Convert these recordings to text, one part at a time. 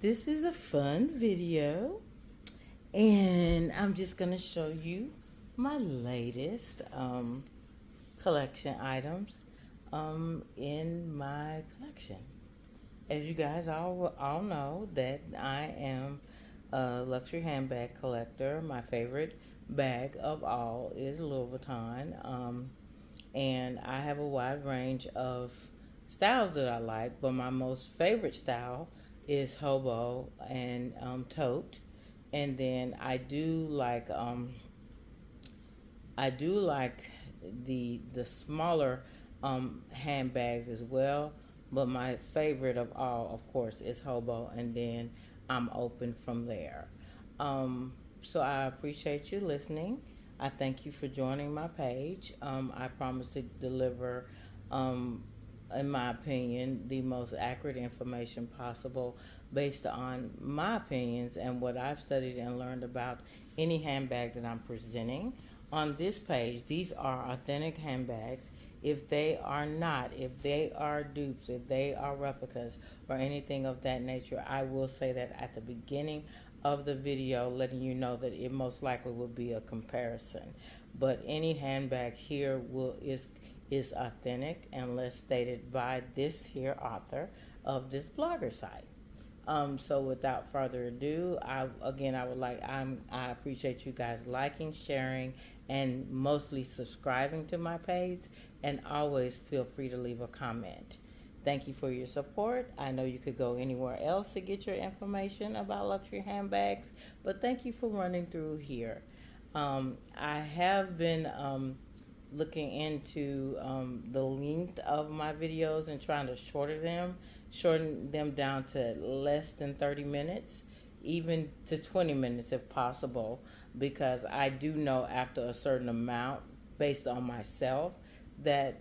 This is a fun video, and I'm just going to show you my latest collection items in my collection. As you guys all know, that I am a luxury handbag collector. My favorite bag of all is Louis Vuitton, and I have a wide range of styles that I like, but my most favorite style is HOBO and tote. And then I do like the smaller handbags as well, but my favorite of all, of course, is HOBO, and then I'm open from there. So I appreciate you listening. I thank you for joining my page. I promise to deliver, in my opinion, the most accurate information possible based on my opinions and what I've studied and learned about any handbag that I'm presenting. On this page, these are authentic handbags. If they are not, if they are dupes, if they are replicas or anything of that nature, I will say that at the beginning of the video, letting you know that it most likely will be a comparison. But any handbag here is authentic unless stated by this here author of this blogger site. So without further ado, I appreciate you guys liking, sharing, and mostly subscribing to my page, and always feel free to leave a comment. Thank you for your support. I know you could go anywhere else to get your information about luxury handbags, but thank you for running through here. I have been looking into the length of my videos and trying to shorten them down to less than 30 minutes, even to 20 minutes if possible, because I do know after a certain amount, based on myself, that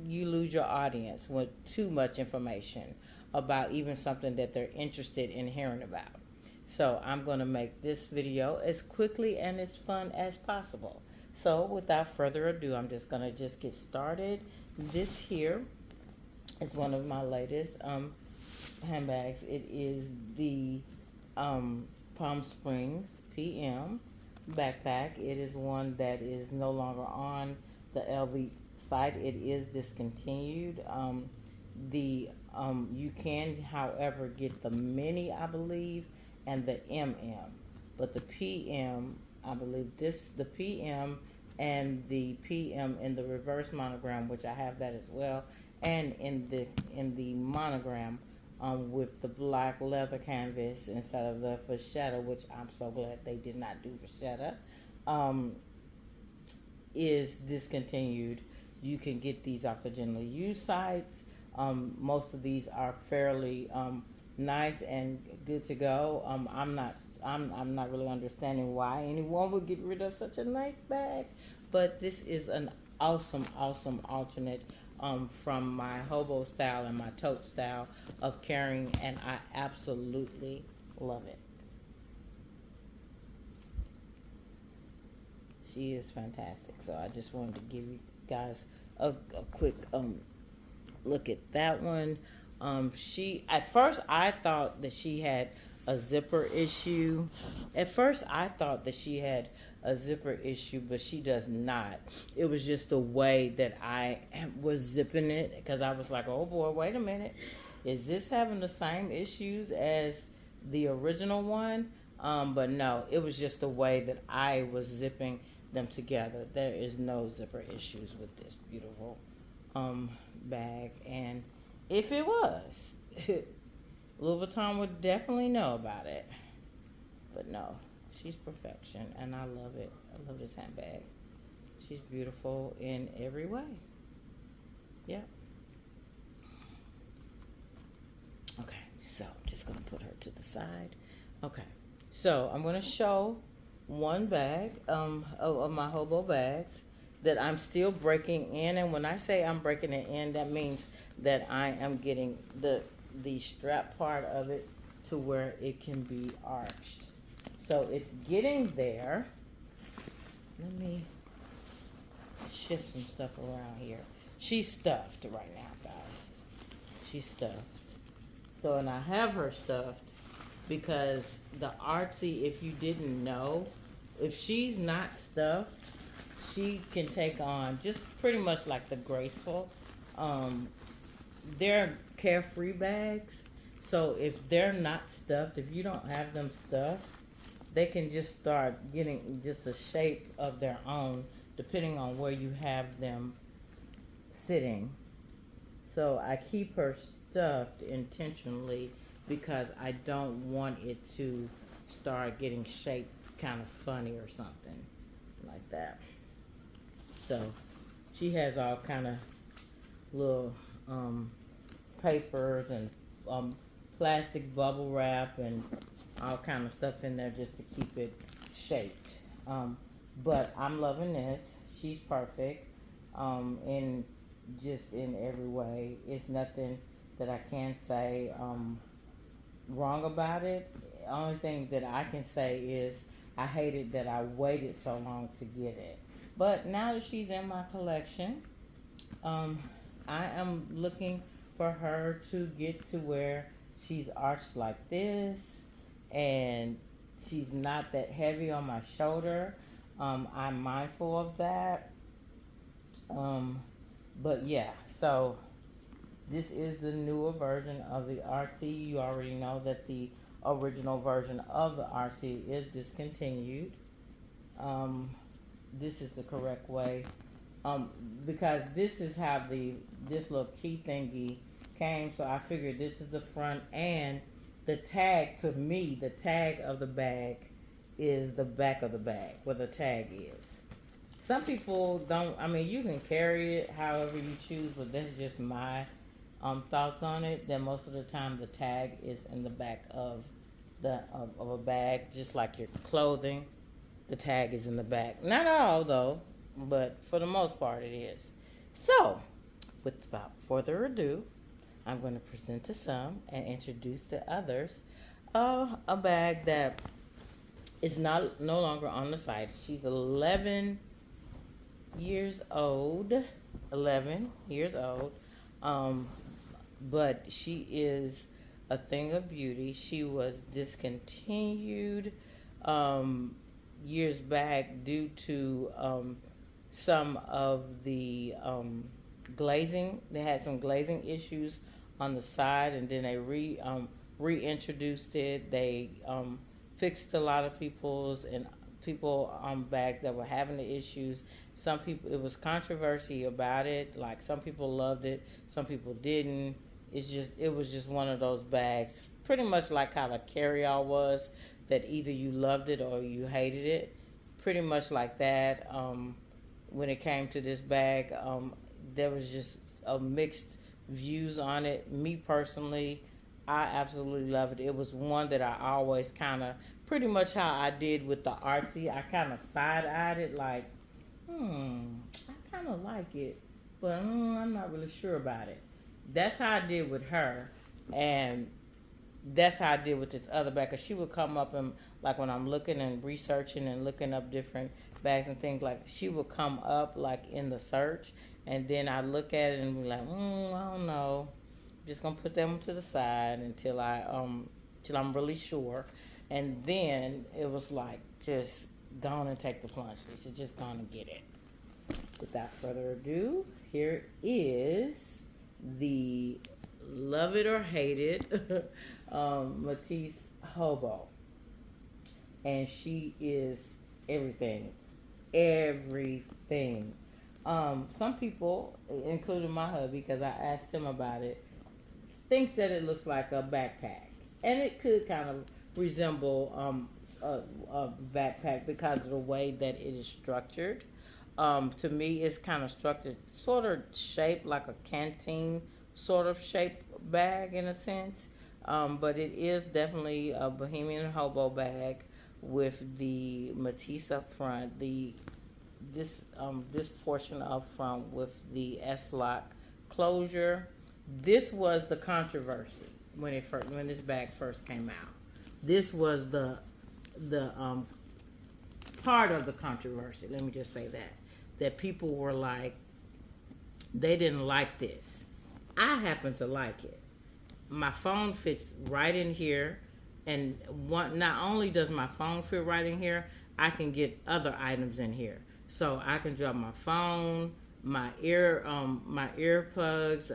you lose your audience with too much information about even something that they're interested in hearing about. So I'm going to make this video as quickly and as fun as possible. So without further ado, I'm just going to get started. This here is one of my latest handbags. It is the Palm Springs PM backpack. It is one that is no longer on the LV site. It is discontinued. You can, however, get the mini, I believe, and the MM, but the PM, I believe the PM and the PM in the reverse monogram, which I have that as well, and in the monogram with the black leather canvas instead of the fascetta, which I'm so glad they did not do fascetta, is discontinued. You can get these off the generally used sites. Most of these are fairly nice and good to go. I'm not really understanding why anyone would get rid of such a nice bag, but this is an awesome alternate from my HOBO style and my tote style of carrying, and I absolutely love it. She is fantastic. So I just wanted to give you guys a quick look at that one. At first I thought that she had a zipper issue. But she does not. It was just the way that I was zipping it, because I was like, oh boy, wait a minute. Is this having the same issues as the original one? But no, it was just the way that I was zipping them together. There is no zipper issues with this beautiful bag, and if it was, Louis Vuitton would definitely know about it. But no, she's perfection, and I love it. I love this handbag. She's beautiful in every way. Yep. Okay, so I'm just gonna put her to the side. Okay, so I'm gonna show one bag of my HOBO bags that I'm still breaking in, and when I say I'm breaking it in, that means that I am getting the strap part of it to where it can be arched. So it's getting there. Let me shift some stuff around here. She's stuffed right now, guys. She's stuffed. So, and I have her stuffed because the artsy, if you didn't know, if she's not stuffed, she can take on just pretty much like the graceful. Um, they're carefree bags. So if they're not stuffed, if you don't have them stuffed, they can just start getting just a shape of their own depending on where you have them sitting. So I keep her stuffed intentionally because I don't want it to start getting shaped kind of funny or something like that. So she has all kind of little papers and plastic bubble wrap and all kind of stuff in there just to keep it shaped. But I'm loving this. She's perfect in just in every way. It's nothing that I can say wrong about it. The only thing that I can say is I hated that I waited so long to get it. But now that she's in my collection, I am looking for her to get to where she's arched like this and she's not that heavy on my shoulder. I'm mindful of that. But yeah, so this is the newer version of the RC. You already know that the original version of the RC is discontinued. This is the correct way. Because this is how this little key thingy came, so I figured this is the front, and the tag, to me, the tag of the bag is the back of the bag, where the tag is. Some people don't, I mean, you can carry it however you choose, but that's just my thoughts on it, that most of the time the tag is in the back of of a bag, just like your clothing. The tag is in the back. Not all, though, but for the most part it is. So, without further ado, I'm going to present to some and introduce to others a bag that is no longer on the site. She's 11 years old. 11 years old. But she is a thing of beauty. She was discontinued years back due to some of the glazing. They had some glazing issues on the side, and then they reintroduced it. They fixed a lot of people's and people bags that were having the issues. Some people, it was controversy about it. Like, some people loved it, some people didn't. It was just one of those bags, pretty much like how the carry-all was, that either you loved it or you hated it. Pretty much like that. When it came to this bag, there was just a mixed views on it. Me personally, I absolutely love it. It was one that I always kind of, pretty much how I did with the artsy, I kind of side-eyed it like, I kind of like it, but I'm not really sure about it. That's how I did with her, and that's how I did with this other bag. Cause she would come up and, like, when I'm looking and researching and looking up different bags and things, like, she would come up like in the search, and then I look at it and be like, I don't know. I'm just gonna put them to the side until till I'm really sure, and then it was like, just go on and take the plunge. She's just gonna get it. Without further ado, here is the love it or hate it METIS HOBO, and she is everything. Some people, including my hubby, because I asked him about it, thinks that it looks like a backpack, and it could kind of resemble a backpack because of the way that it is structured. To me, it's kind of structured, sort of shaped like a canteen sort of shaped bag in a sense. But it is definitely a Bohemian Hobo bag with the METIS up front. This portion up front with the S-lock closure. This was the controversy when this bag first came out. This was the part of the controversy. Let me just say that people were like, they didn't like this. I happen to like it. My phone fits right in here, And one, not only does my phone fit right in here, I can get other items in here. So I can drop my phone, my earplugs,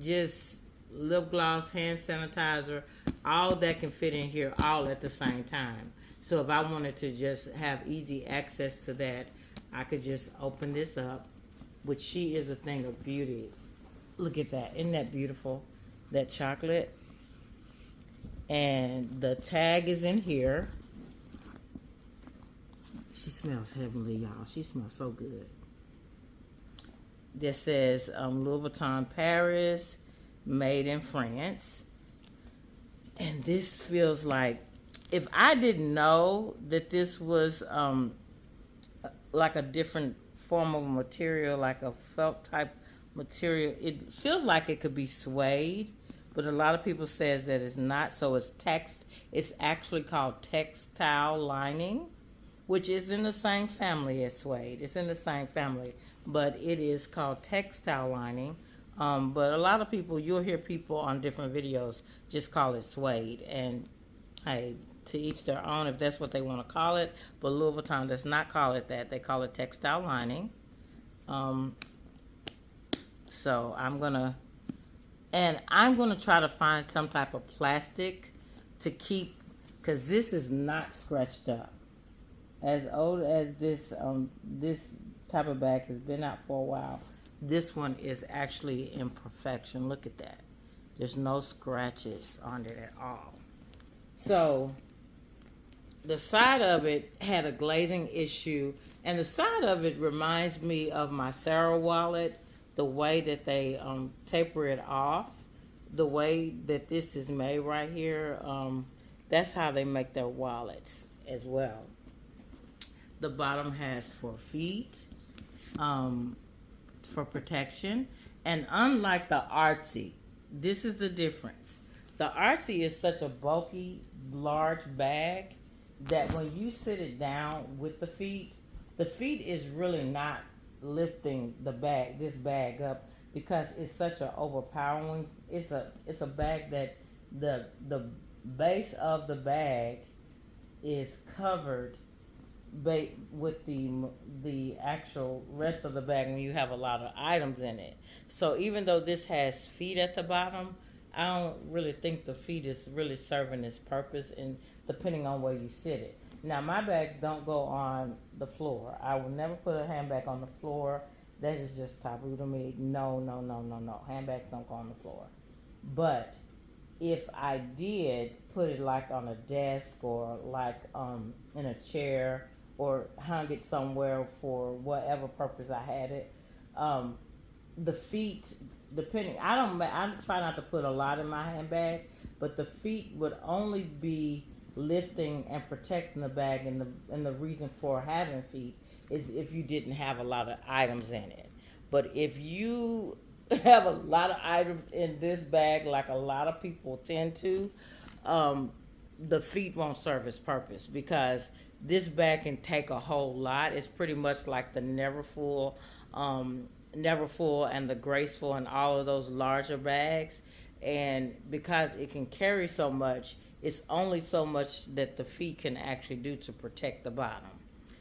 just lip gloss, hand sanitizer, all that can fit in here all at the same time. So if I wanted to just have easy access to that, I could just open this up, which she is a thing of beauty. Look at that. Isn't that beautiful? That chocolate. And the tag is in here. She smells heavenly, y'all. She smells so good. This says Louis Vuitton Paris, made in France. And this feels like, if I didn't know that this was like a different form of material, like a felt type material, it feels like it could be suede, but a lot of people says that it's not. So it's actually called textile lining, which is in the same family as suede. It's in the same family, but it is called textile lining. But a lot of people, you'll hear people on different videos just call it suede. And hey, to each their own if that's what they want to call it. But Louis Vuitton does not call it that. They call it textile lining. So I'm gonna try to find some type of plastic to keep, because this is not scratched up. As old as this type of bag has been out for a while, this one is actually in perfection. Look at that. There's no scratches on it at all. So the side of it had a glazing issue, and the side of it reminds me of my Sarah wallet, the way that they taper it off, the way that this is made right here. That's how they make their wallets as well. The bottom has 4 feet for protection. And unlike the Artsy, this is the difference. The Artsy is such a bulky, large bag that when you sit it down with the feet is really not lifting this bag up, because it's such an overpowering. It's a bag that the base of the bag is covered with the actual rest of the bag when you have a lot of items in it. So even though this has feet at the bottom, I don't really think the feet is really serving its purpose, and depending on where you sit it. Now my bags don't go on the floor. I will never put a handbag on the floor. That is just taboo to me. No. Handbags don't go on the floor. But if I did put it like on a desk or like in a chair or hung it somewhere for whatever purpose I had it, the feet, depending, I try not to put a lot in my handbag, but the feet would only be lifting and protecting the bag, and the reason for having feet is if you didn't have a lot of items in it. But if you have a lot of items in this bag, like a lot of people tend to, the feet won't serve its purpose, because this bag can take a whole lot. It's pretty much like the Neverfull and the Graceful and all of those larger bags. And because it can carry so much, it's only so much that the feet can actually do to protect the bottom.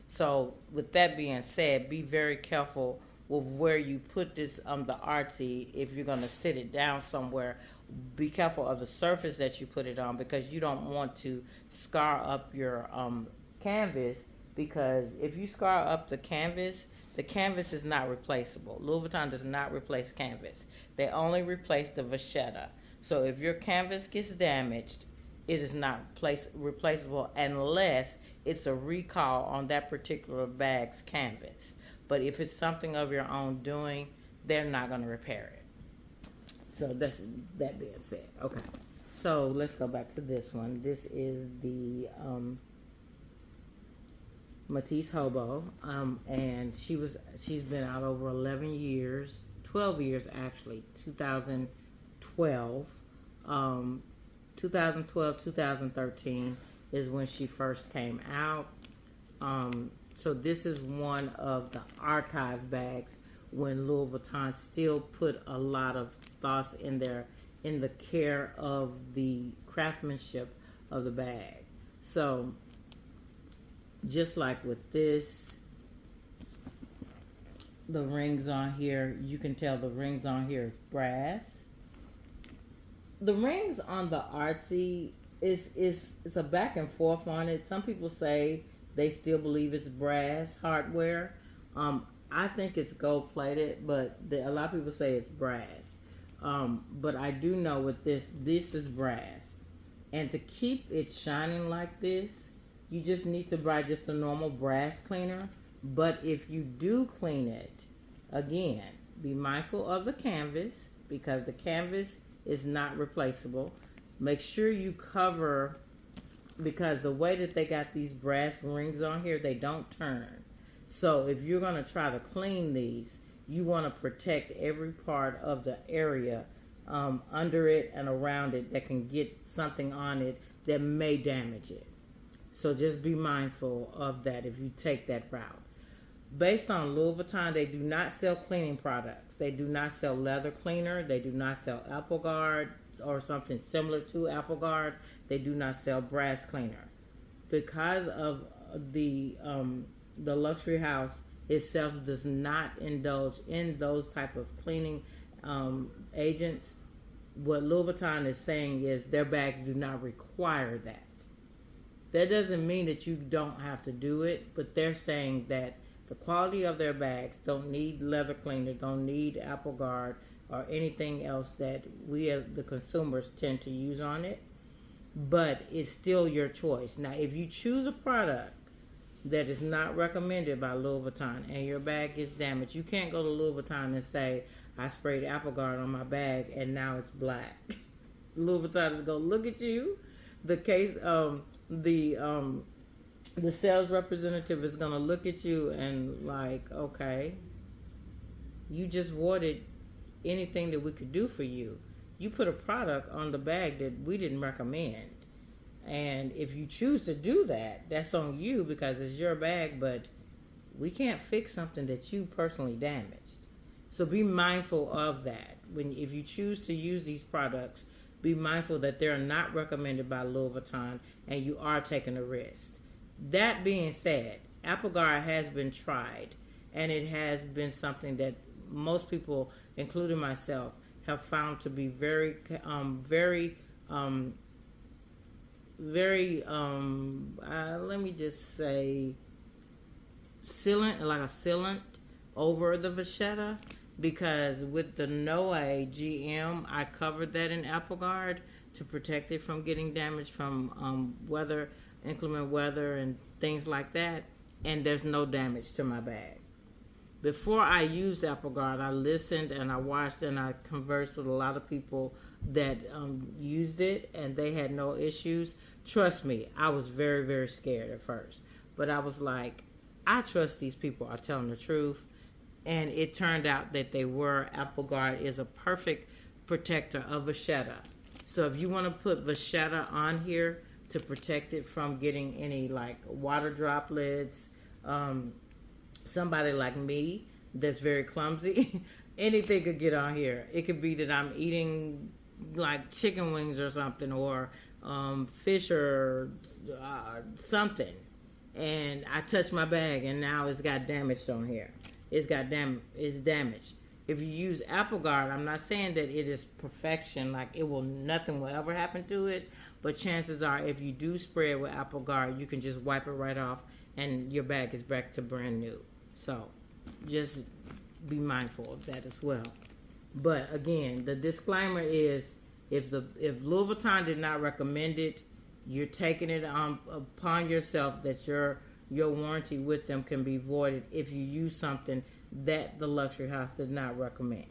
So with that being said, be very careful with where you put this the Artsy. If you're going to sit it down somewhere, be careful of the surface that you put it on, because you don't want to scar up your canvas, because if you scar up the canvas is not replaceable. Louis Vuitton does not replace canvas. They only replace the vachetta. So if your canvas gets damaged, it is not replaceable unless it's a recall on that particular bag's canvas. But if it's something of your own doing, they're not going to repair it. So that being said, okay. So let's go back to this one. This is the METIS HOBO, and she's been out over 11 years, 12 years actually. 2012, 2013 is when she first came out. So this is one of the archive bags when Louis Vuitton still put a lot of thoughts in the care of the craftsmanship of the bag. So just like with this, the rings on here, you can tell the rings on here is brass. The rings on the Artsy is a back and forth on it. Some people say they still believe it's brass hardware. I think it's gold plated, but a lot of people say it's brass. But I do know with this is brass. And to keep it shining like this, you just need to buy just a normal brass cleaner. But if you do clean it, again, be mindful of the canvas, because the canvas is not replaceable. Make sure you cover, because the way that they got these brass rings on here, they don't turn. So if you're going to try to clean these, you want to protect every part of the area under it and around it that can get something on it that may damage it. So just be mindful of that if you take that route. Based on Louis Vuitton, they do not sell cleaning products. They do not sell leather cleaner. They do not sell Apple Guard or something similar to Apple Guard. They do not sell brass cleaner. Because of the luxury house itself does not indulge in those type of cleaning agents, what Louis Vuitton is saying is their bags do not require that. That doesn't mean that you don't have to do it, but they're saying that the quality of their bags don't need leather cleaner, don't need Apple Guard or anything else that we as the consumers tend to use on it. But it's still your choice. Now, if you choose a product that is not recommended by Louis Vuitton and your bag is damaged, you can't go to Louis Vuitton and say, I sprayed Apple Guard on my bag and now it's black. Louis Vuitton is going to look at you. The sales representative is going to look at you and like, okay, you just voided anything that we could do for you. You put a product on the bag that we didn't recommend. And if you choose to do that, that's on you because it's your bag, but we can't fix something that you personally damaged. So be mindful of that. If you choose to use these products, be mindful that they're not recommended by Louis Vuitton and you are taking a risk. That being said, Apple Guard has been tried, and it has been something that most people, including myself, have found to be very let me just say, sealant, like a sealant over the vachetta, because with the Noe GM, I covered that in Apple Guard to protect it from getting damaged from inclement weather and things like that, and there's no damage to my bag. Before I used Apple Guard, I listened and I watched and I conversed with a lot of people that used it and they had no issues. Trust me, I was very, very scared at first, but I was like, I trust these people are telling the truth. And it turned out that they were. Apple Guard is a perfect protector of vachetta. So if you want to put vachetta on here to protect it from getting any like water droplets, somebody like me that's very clumsy, anything could get on here. It could be that I'm eating like chicken wings or something, or fish or something, and I touch my bag and now it's got damaged on here. It's damaged. If you use Apple Guard, I'm not saying that it is perfection, like nothing will ever happen to it, but chances are if you do spray it with Apple Guard, you can just wipe it right off and your bag is back to brand new. So just be mindful of that as well. But again, the disclaimer is if Louis Vuitton did not recommend it, you're taking it upon yourself that your warranty with them can be voided if you use something that the luxury house did not recommend.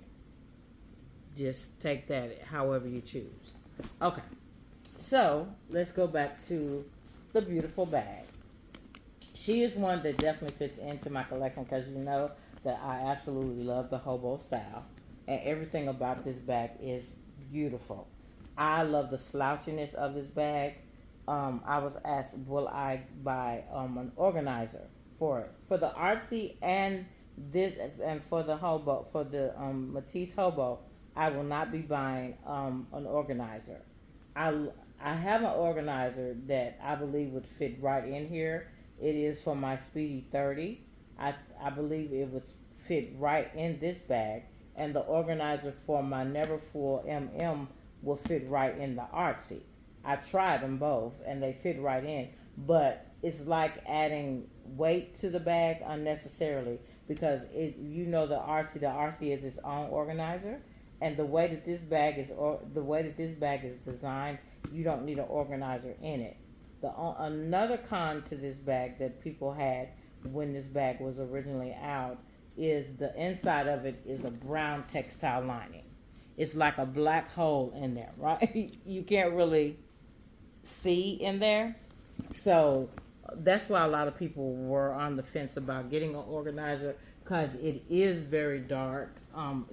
Just take that however you choose. Okay, so let's go back to the beautiful bag. She is one that definitely fits into my collection because you know that I absolutely love the HOBO style, and everything about this bag is beautiful. I love the slouchiness of this bag. I was asked, will I buy an organizer for it? For the Artsy and for the HOBO, for the METIS HOBO, I will not be buying an organizer. I I have an organizer that I believe would fit right in here. It is for my Speedy 30. I believe it would fit right in this bag. And the organizer for my Neverfull MM will fit right in the Artsy. I tried them both and they fit right in. But it's like adding weight to the bag unnecessarily because the RC is its own organizer, and the way that this bag is designed, you don't need an organizer in it. Another con to this bag that people had when this bag was originally out is the inside of it is a brown textile lining. It's like a black hole in there, right? You can't really see in there. So that's why a lot of people were on the fence about getting an organizer because it is very dark.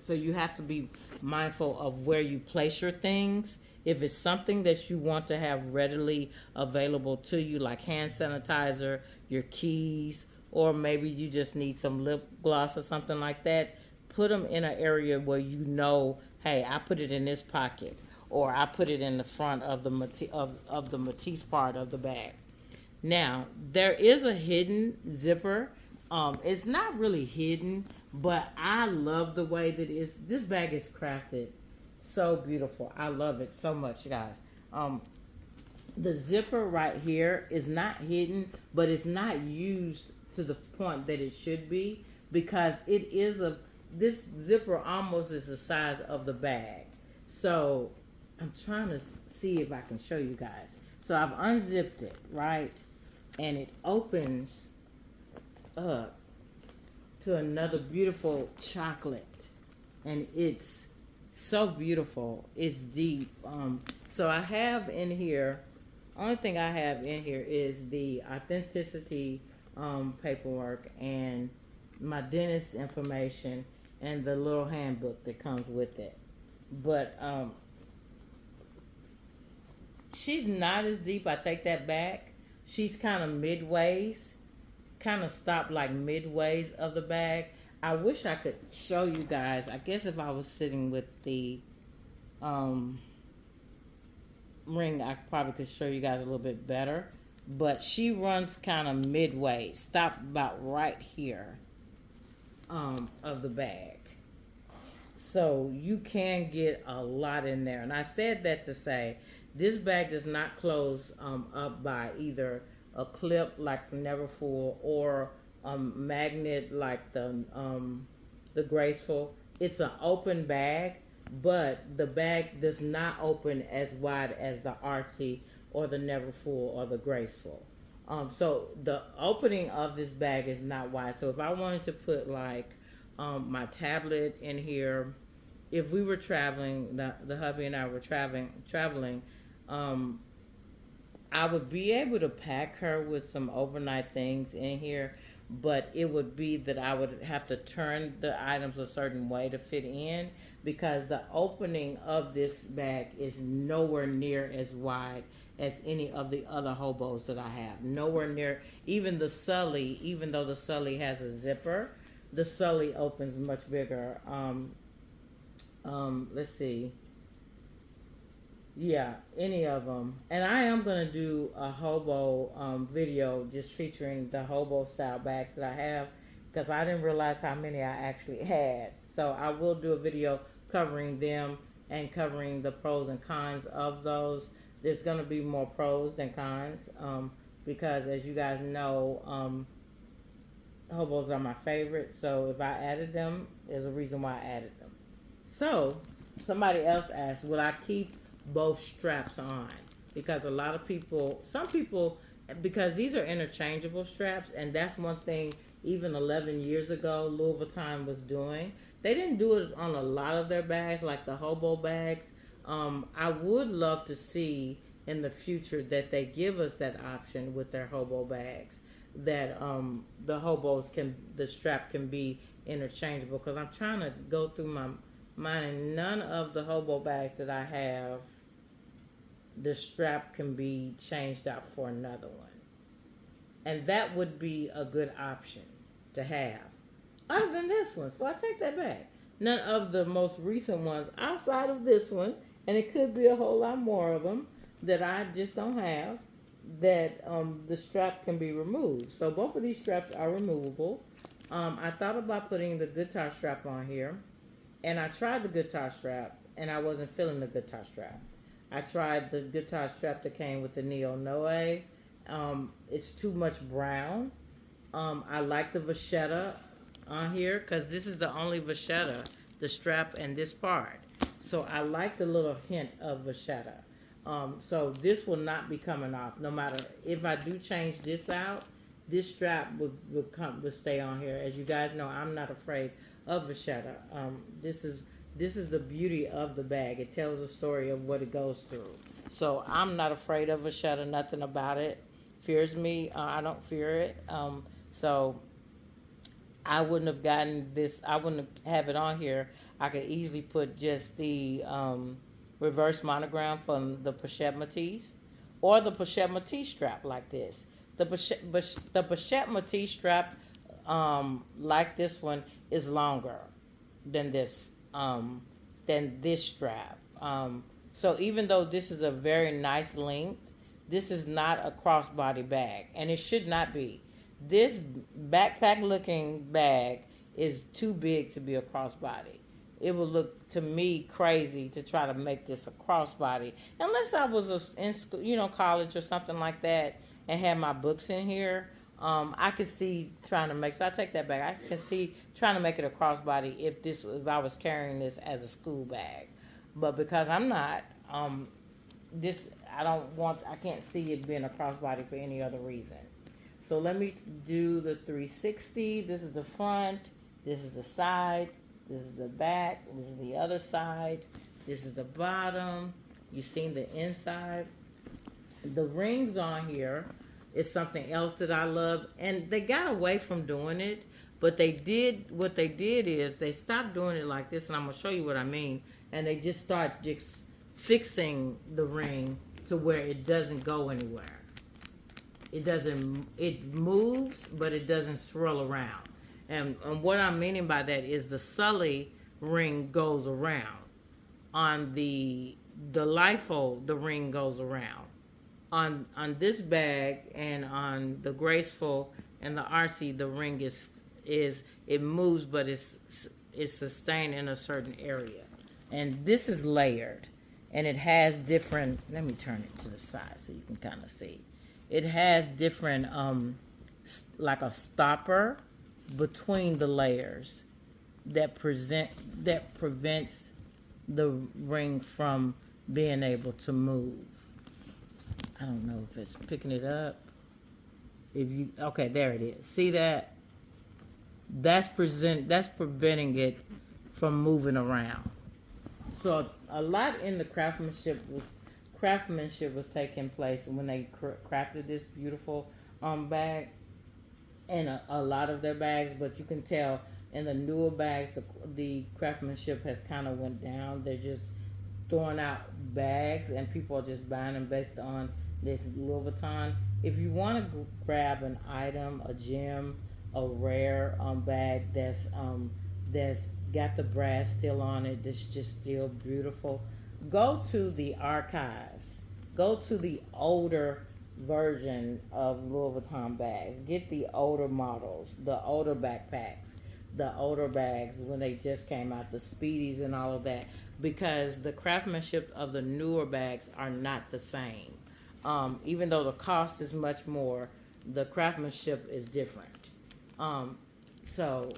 So you have to be mindful of where you place your things. If it's something that you want to have readily available to you, like hand sanitizer, your keys, or maybe you just need some lip gloss or something like that, put them in an area where you know, hey, I put it in this pocket, or I put it in the front of the METIS part of the bag. Now, there is a hidden zipper. It's not really hidden, but I love the way that this bag is crafted so beautiful. I love it so much, guys. The zipper right here is not hidden, but it's not used to the point that it should be because this zipper almost is the size of the bag. So I'm trying to see if I can show you guys. So I've unzipped it, right? And it opens up to another beautiful chocolate. And it's so beautiful. It's deep. So I have in here, only thing I have in here is the authenticity paperwork and my dentist information and the little handbook that comes with it. But she's not as deep. I take that back. She's kind of midways, kind of stopped like midways of the bag. I wish I could show you guys. I guess if I was sitting with the ring, I probably could show you guys a little bit better. But she runs kind of midway, stopped about right here of the bag. So you can get a lot in there. And I said that to say, this bag does not close up by either a clip like Neverfull or magnet like the Graceful. It's an open bag, but the bag does not open as wide as the Artsy or the Neverfull or the Graceful. So the opening of this bag is not wide. So if I wanted to put like my tablet in here, if we were traveling, the hubby and I were traveling, I would be able to pack her with some overnight things in here, but it would be that I would have to turn the items a certain way to fit in because the opening of this bag is nowhere near as wide as any of the other hobos that I have. Nowhere near, even the Sully, even though the Sully has a zipper, the Sully opens much bigger. Let's see. Yeah, any of them. And I am going to do a hobo video just featuring the hobo style bags that I have because I didn't realize how many I actually had. So I will do a video covering them and covering the pros and cons of those. There's going to be more pros than cons because as you guys know, hobos are my favorite. So if I added them, there's a reason why I added them. So somebody else asked, will I keep both straps on? Because a lot of people, some people, because these are interchangeable straps, and that's one thing even 11 years ago Louis Vuitton was doing. They didn't do it on a lot of their bags like the hobo bags. I would love to see in the future that they give us that option with their hobo bags, that the strap can be interchangeable, because I'm trying to go through mine, and none of the hobo bags that I have, the strap can be changed out for another one. And that would be a good option to have, other than this one. So I take that back. None of the most recent ones outside of this one, and it could be a whole lot more of them, that I just don't have, that the strap can be removed. So both of these straps are removable. I thought about putting the guitar strap on here, and I tried the guitar strap, and I wasn't feeling the guitar strap. I tried the guitar strap that came with the Neo Noe. It's too much brown. I like the vachetta on here because this is the only vachetta, the strap and this part. So I like the little hint of vachetta. So this will not be coming off. No matter if I do change this out, this strap would stay on here. As you guys know, I'm not afraid of vachetta. This is the beauty of the bag. It tells a story of what it goes through. So I'm not afraid of vachetta. Nothing about it fears me. I don't fear it. So I wouldn't have gotten this. I wouldn't have it on here. I could easily put just the reverse monogram from the Pochette METIS, or the Pochette METIS strap like this. The Pochette METIS strap, like this one, is longer than this strap. So even though this is a very nice length, this is not a crossbody bag, and it should not be. This backpack looking bag is too big to be a crossbody. It would look to me crazy to try to make this a crossbody, unless I was in school, college or something like that, and had my books in here. I could see trying to make. So I take that back. I can see trying to make it a crossbody if I was carrying this as a school bag, but because I'm not, I can't see it being a crossbody for any other reason. So let me do the 360. This is the front. This is the side. This is the back. This is the other side. This is the bottom. You've seen the inside. The rings on here is something else that I love. And they got away from doing it. But what they did is they stopped doing it like this. And I'm going to show you what I mean. And they just start fixing the ring to where it doesn't go anywhere. It moves, but it doesn't swirl around. And what I'm meaning by that is the Sully ring goes around. On the LIFO, the ring goes around. On this bag and on the Graceful and the RC, the ring is it moves, but it's sustained in a certain area. And this is layered, and it has different. Let me turn it to the side so you can kind of see. It has different, like a stopper between the layers that prevents the ring from being able to move. I don't know if it's picking it up. Okay, there it is. See that? That's preventing it from moving around. So a lot in the craftsmanship was taking place when they crafted this beautiful bag, and a lot of their bags, but you can tell in the newer bags the craftsmanship has kind of went down. They're just throwing out bags and people are just buying them based on this Louis Vuitton. If you want to grab an item, a gem, a rare bag that's got the brass still on it, that's just still beautiful, go to the archives. Go to the older version of Louis Vuitton bags. Get the older models, the older backpacks, the older bags when they just came out, the Speedies and all of that, because the craftsmanship of the newer bags are not the same. Even though the cost is much more, the craftsmanship is different. So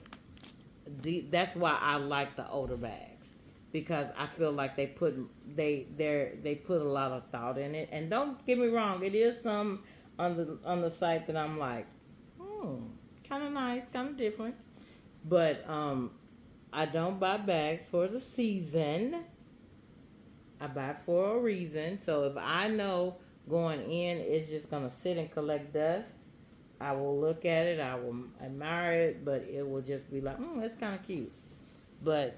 that's why I like the older bags, because I feel like they put a lot of thought in it. And don't get me wrong, it is some on the site that I'm like, kind of nice, kind of different. But I don't buy bags for the season. I buy it for a reason. So if I know going in it's just gonna sit and collect dust, I will look at it, I will admire it, but it will just be like, that's kind of cute. But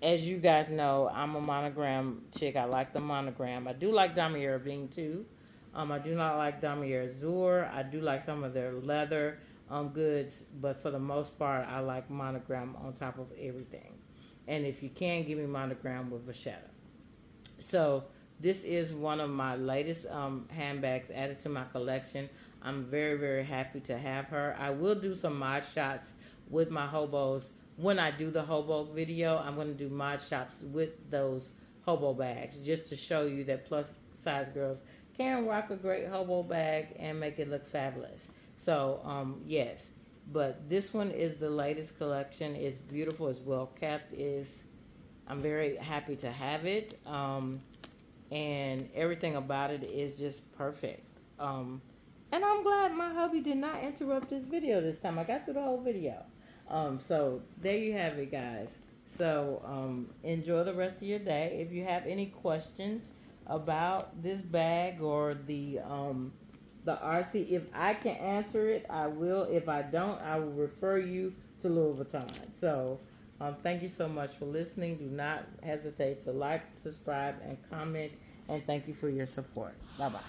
as you guys know, I'm a monogram chick. I like the monogram. I do like Damier Bean too. I do not like Damier Azur. I do like some of their leather goods, but for the most part, I like monogram on top of everything. And if you can, give me monogram with vachetta. So This is one of my latest handbags added to my collection. I'm very, very happy to have her. I will do some mod shots with my hobos. When I do the hobo video, I'm going to do mod shots with those hobo bags just to show you that plus size girls can rock a great hobo bag and make it look fabulous. So, yes. But this one is the latest collection. It's beautiful. It's well kept. I'm very happy to have it. And everything about it is just perfect. And I'm glad my hubby did not interrupt this video this time. I got through the whole video. So there you have it, guys. So enjoy the rest of your day. If you have any questions about this bag or the RC, if I can answer it, I will. If I don't, I will refer you to Louis Vuitton. So thank you so much for listening. Do not hesitate to like, subscribe, and comment. And thank you for your support. Bye-bye.